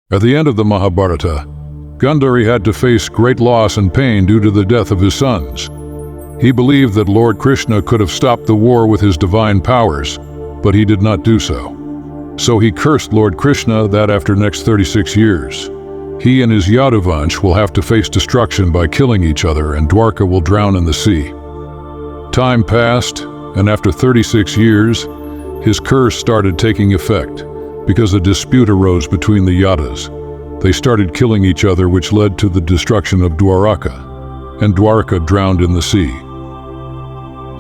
At the end of the Mahabharata, Gandhari had to face great loss and pain due to the death of his sons. He believed that Lord Krishna could have stopped the war with his divine powers, but he did not do so. So he cursed Lord Krishna that after next 36 years, he and his Yaduvansh will have to face destruction by killing each other, and Dwarka will drown in the sea. Time passed, and after 36 years, his curse started taking effect because a dispute arose between the Yadas. They started killing each other, which led to the destruction of Dwaraka, and Dwarka drowned in the sea.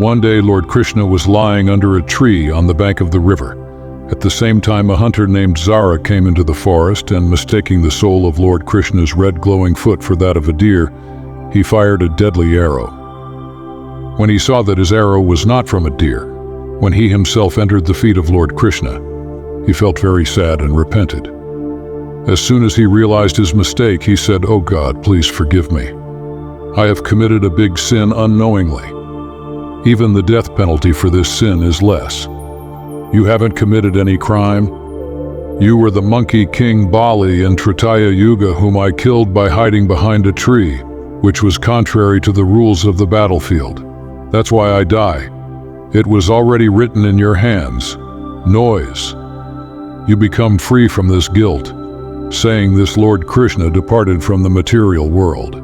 One day, Lord Krishna was lying under a tree on the bank of the river. At the same time, a hunter named Zara came into the forest, and mistaking the sole of Lord Krishna's red glowing foot for that of a deer, he fired a deadly arrow. When he saw that his arrow was not from a deer, when he himself entered the feet of Lord Krishna, he felt very sad and repented. As soon as he realized his mistake, he said, "Oh God, please forgive me. I have committed a big sin unknowingly. Even the death penalty for this sin is less. You haven't committed any crime. You were the monkey king Bali in Tretaya Yuga, whom I killed by hiding behind a tree, which was contrary to the rules of the battlefield. That's why I die. It was already written in your hands. Noise. You become free from this guilt." Saying this, Lord Krishna departed from the material world.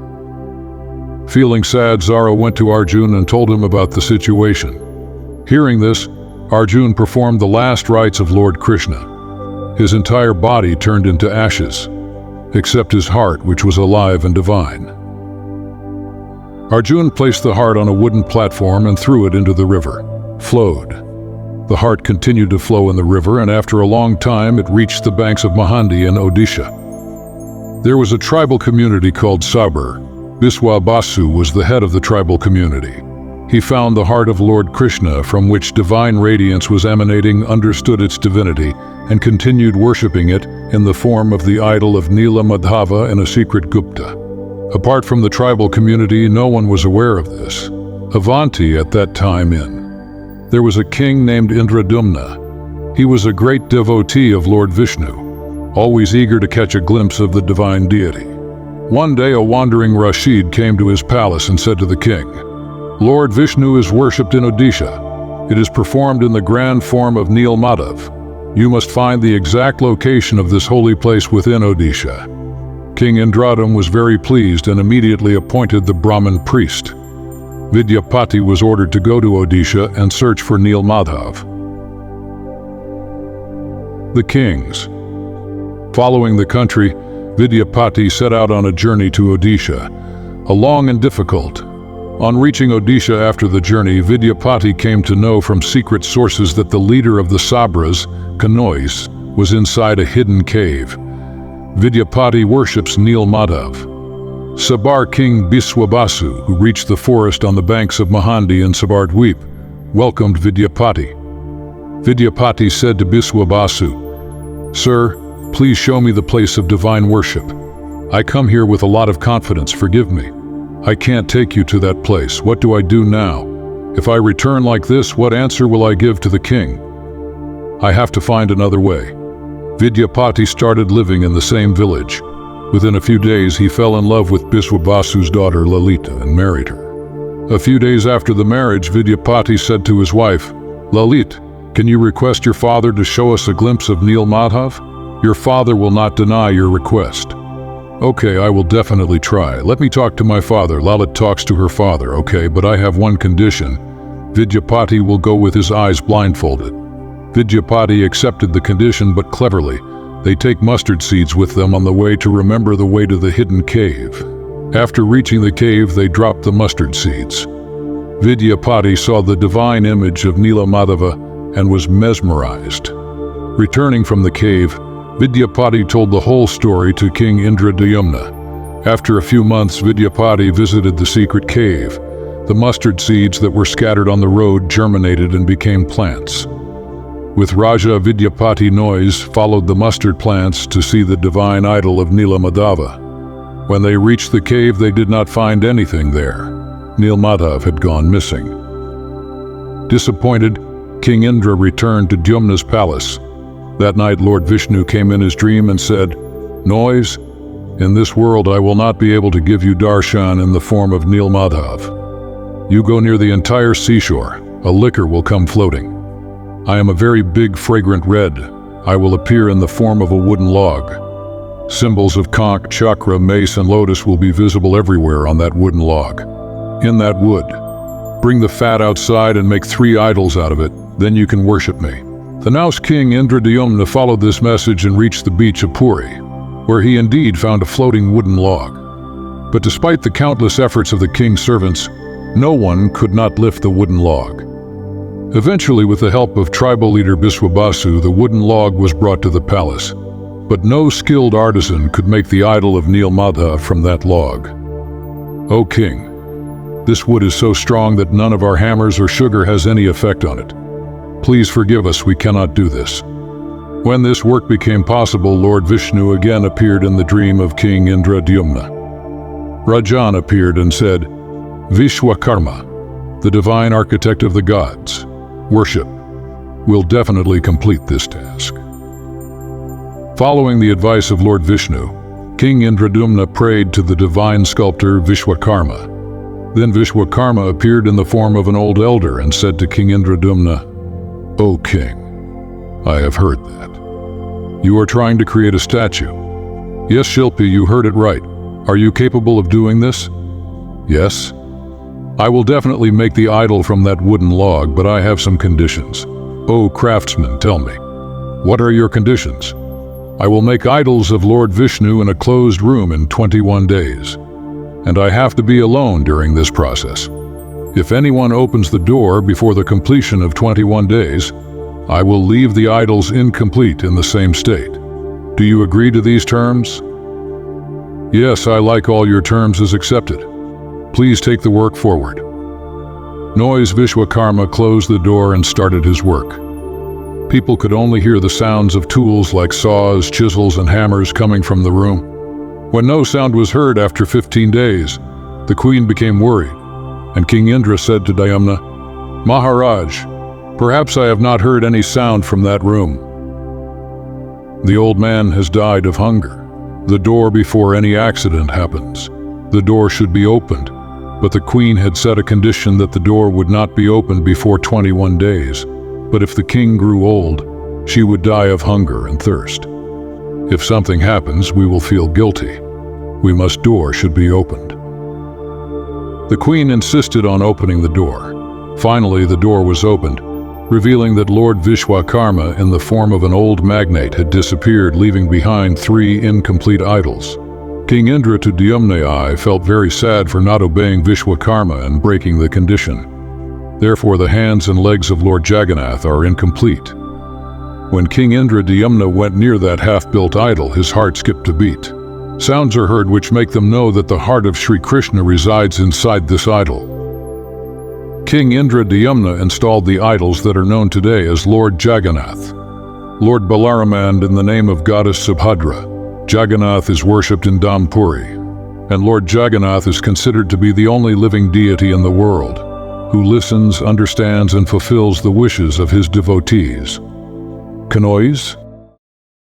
Feeling sad, Zara went to Arjuna and told him about the situation. Hearing this, Arjuna performed the last rites of Lord Krishna. His entire body turned into ashes, except his heart, which was alive and divine. Arjuna placed the heart on a wooden platform and threw it into the river. Flowed. The heart continued to flow in the river, and after a long time it reached the banks of Mahandi in Odisha. There was a tribal community called Sabar. Biswabasu was the head of the tribal community. He found the heart of Lord Krishna, from which divine radiance was emanating, understood its divinity, and continued worshipping it in the form of the idol of Nila Madhava in a secret Gupta. Apart from the tribal community, no one was aware of this. Avanti at that time there was a king named Indradumna. He was a great devotee of Lord Vishnu, always eager to catch a glimpse of the divine deity. One day a wandering Rashid came to his palace and said to the king, "Lord Vishnu is worshipped in Odisha. It is performed in the grand form of Nil Madhav. You must find the exact location of this holy place within Odisha." King Indradum was very pleased and immediately appointed the Brahmin priest. Vidyapati was ordered to go to Odisha and search for Nil Madhav. The kings. Following the country, Vidyapati set out on a journey to Odisha, a long and difficult. On reaching Odisha after the journey, Vidyapati came to know from secret sources that the leader of the Sabras, Kanois, was inside a hidden cave. Vidyapati worships Nil Madhav. Sabar king Biswabasu, who reached the forest on the banks of Mahandi in Sabardweep, welcomed Vidyapati. Vidyapati said to Biswabasu, "Sir, please show me the place of divine worship. I come here with a lot of confidence, forgive me. I can't take you to that place. What do I do now? If I return like this, what answer will I give to the king? I have to find another way." Vidyapati started living in the same village. Within a few days, he fell in love with Biswabasu's daughter Lalita and married her. A few days after the marriage, Vidyapati said to his wife, "Lalit, can you request your father to show us a glimpse of Nil Madhav? Your father will not deny your request." "Okay, I will definitely try. Let me talk to my father." Lalit talks to her father. "Okay, but I have one condition. Vidyapati will go with his eyes blindfolded." Vidyapati accepted the condition, but cleverly, they take mustard seeds with them on the way to remember the way to the hidden cave. After reaching the cave, they dropped the mustard seeds. Vidyapati saw the divine image of Nila Madhava and was mesmerized. Returning from the cave, Vidyapati told the whole story to King Indradumna. After a few months, Vidyapati visited the secret cave. The mustard seeds that were scattered on the road germinated and became plants. With Raja Vidyapati Noise followed the mustard plants to see the divine idol of Nila Madhava. When they reached the cave, they did not find anything there. Nil Madhav had gone missing. Disappointed, King Indra returned to Dyumna's palace. That night, Lord Vishnu came in his dream and said, Noise, in this world I will not be able to give you darshan in the form of Nil Madhav. You go near the entire seashore, a liquor will come floating. I am a very big fragrant red. I will appear in the form of a wooden log. Symbols of conch, chakra, mace, and lotus will be visible everywhere on that wooden log. In that wood, bring the fat outside and make 3 idols out of it, then you can worship me. The Naus king Indradyumna followed this message and reached the beach of Puri, where he indeed found a floating wooden log. But despite the countless efforts of the king's servants, no one could not lift the wooden log. Eventually, with the help of tribal leader Biswabasu, the wooden log was brought to the palace. But no skilled artisan could make the idol of Nilmadha from that log. O king, this wood is so strong that none of our hammers or sugar has any effect on it. Please forgive us, we cannot do this. When this work became possible, Lord Vishnu again appeared in the dream of King Indradyumna. Rajan appeared and said, Vishwakarma, the divine architect of the gods, worship, will definitely complete this task. Following the advice of Lord Vishnu, King Indradyumna prayed to the divine sculptor Vishwakarma. Then Vishwakarma appeared in the form of an old elder and said to King Indradyumna, O king, I have heard that. You are trying to create a statue. Yes, Shilpi, you heard it right. Are you capable of doing this? Yes. I will definitely make the idol from that wooden log, but I have some conditions. O craftsman, tell me, what are your conditions? I will make idols of Lord Vishnu in a closed room in 21 days, and I have to be alone during this process. If anyone opens the door before the completion of 21 days, I will leave the idols incomplete in the same state. Do you agree to these terms? Yes, I like all your terms as accepted. Please take the work forward. Noise Vishwakarma closed the door and started his work. People could only hear the sounds of tools like saws, chisels, and hammers coming from the room. When no sound was heard after 15 days, the queen became worried, and King Indra said to Dyumna, Maharaj, perhaps I have not heard any sound from that room. The old man has died of hunger. The door before any accident happens. The door should be opened, but the queen had set a condition that the door would not be opened before 21 days. But if the king grew old, she would die of hunger and thirst. If something happens, we will feel guilty. Door should be opened. The queen insisted on opening the door. Finally, the door was opened, revealing that Lord Vishwakarma in the form of an old magnate had disappeared, leaving behind 3 incomplete idols. King Indra to Dyumna felt very sad for not obeying Vishwakarma and breaking the condition. Therefore, the hands and legs of Lord Jagannath are incomplete. When King Indradyumna went near that half-built idol, his heart skipped a beat. Sounds are heard which make them know that the heart of Sri Krishna resides inside this idol. King Indradyumna installed the idols that are known today as Lord Jagannath, Lord Balaram, and in the name of goddess Subhadra. Jagannath is worshipped in Dhampuri, and Lord Jagannath is considered to be the only living deity in the world, who listens, understands, and fulfills the wishes of his devotees. Kanois,